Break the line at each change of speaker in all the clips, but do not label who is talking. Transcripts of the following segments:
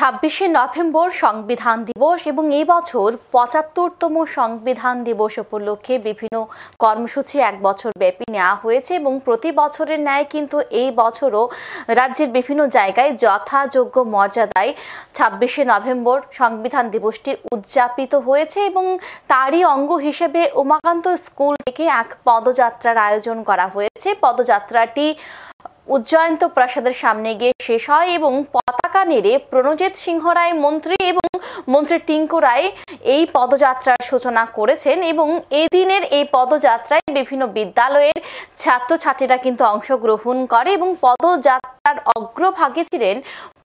26শে November সংবিধান দিবস এবং এই বছর ৭৫তম সংবিধান দিবস উপলক্ষে বিভিন্ন কর্মসূচি এক বছর ব্যাপী নেওয়া হয়েছে এবং প্রতি বছরের ন্যায় কিন্তু এই বছরও রাজ্যের বিভিন্ন জায়গায় যথাযোগ্য মর্যাদায় 26শে নভেম্বর সংবিধান দিবসটি উদযাপিত হয়েছে এবং তারই অঙ্গ হিসেবে উমাকান্ত স্কুল থেকে এক পদযাত্রার আয়োজন করা হয়েছে। পদযাত্রাটি উজ্জয়ন্ত প্রাসাদের সামনে গিয়ে শেষ হয় এবং পতাকা নেড়ে প্রণজিৎ সিংহ রায় মন্ত্রী এবং মন্ত্রী টিঙ্কু রায় এই পদযাত্রার সূচনা করেছেন এবং এদিনের এই পদযাত্রায় বিভিন্ন বিদ্যালয়ের ছাত্রছাত্রীরা কিন্তু অংশগ্রহণ করে এবং পদযাত্রার অগ্রভাগে ছিলেন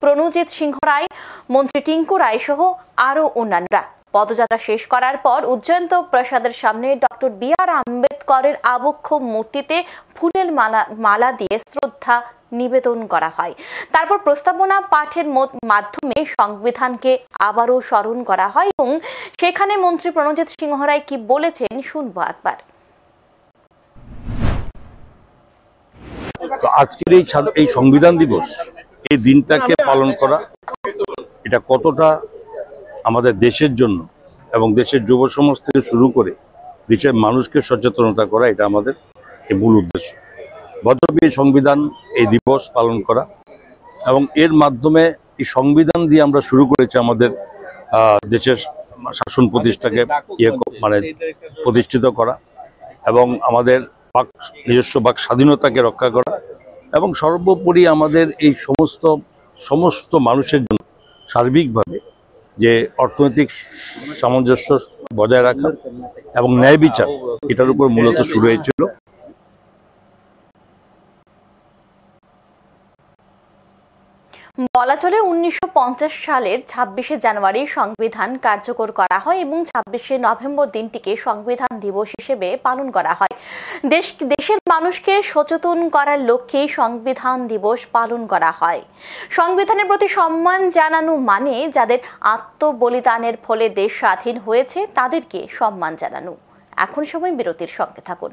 প্রণজিৎ সিংহ রায়, মন্ত্রী টিঙ্কু রায় সহ আরো অন্যান্যরা। পদযাত্রা শেষ করার পর উজ্জয়ন্ত প্রাসাদের সামনে ডক্টর বি.আর. আম্বেদকরের আবক্ষ মূর্তিতে ফুলের মালা দিয়ে শ্রদ্ধা নিবেদন করা হয়। তারপর প্রস্তাবনা পাঠের মাধ্যমে সংবিধানকে আবারও স্মরণ করা হয় এবং সেখানে মন্ত্রী প্রণজিৎ সিংহ রায় কি বলেছেন শুনবো একবার।
আজকের এই সংবিধান দিবস, এই দিনটাকে পালন করা, এটা কতটা আমাদের দেশের জন্য এবং দেশের যুব সমাজ থেকে শুরু করে দেশের মানুষকে সচেতনতা করা, এটা আমাদের মূল উদ্দেশ্য। বছরব্যাপী এই সংবিধান এই দিবস পালন করা এবং এর মাধ্যমে এই সংবিধান দিয়ে আমরা শুরু করেছি আমাদের দেশের শাসন প্রতিষ্ঠাকে প্রতিষ্ঠিত করা এবং আমাদের নিজস্ব বাক স্বাধীনতাকে রক্ষা করা এবং সর্বোপরি আমাদের এই সমস্ত মানুষের জন্য সার্বিকভাবে যে অর্থনৈতিক সামঞ্জস্য বজায় রাখা এবং ন্যায় বিচার, এটার উপর মূলত শুরু হয়েছিল।
বলা চলে 1950 সালের 26শে জানুয়ারি সংবিধান কার্যকর করা হয় এবং 26শে নভেম্বর দিনটিকে সংবিধান দিবস হিসেবে পালন করা হয়। দেশের মানুষকে সচেতন করার লক্ষ্যে সংবিধান দিবস পালন করা হয়। সংবিধানের প্রতি সম্মান জানানো মানে যাদের আত্মবলিদানের ফলে দেশ স্বাধীন হয়েছে তাদেরকে সম্মান জানানো। এখন সময় বিরতির সঙ্গে থাকুন।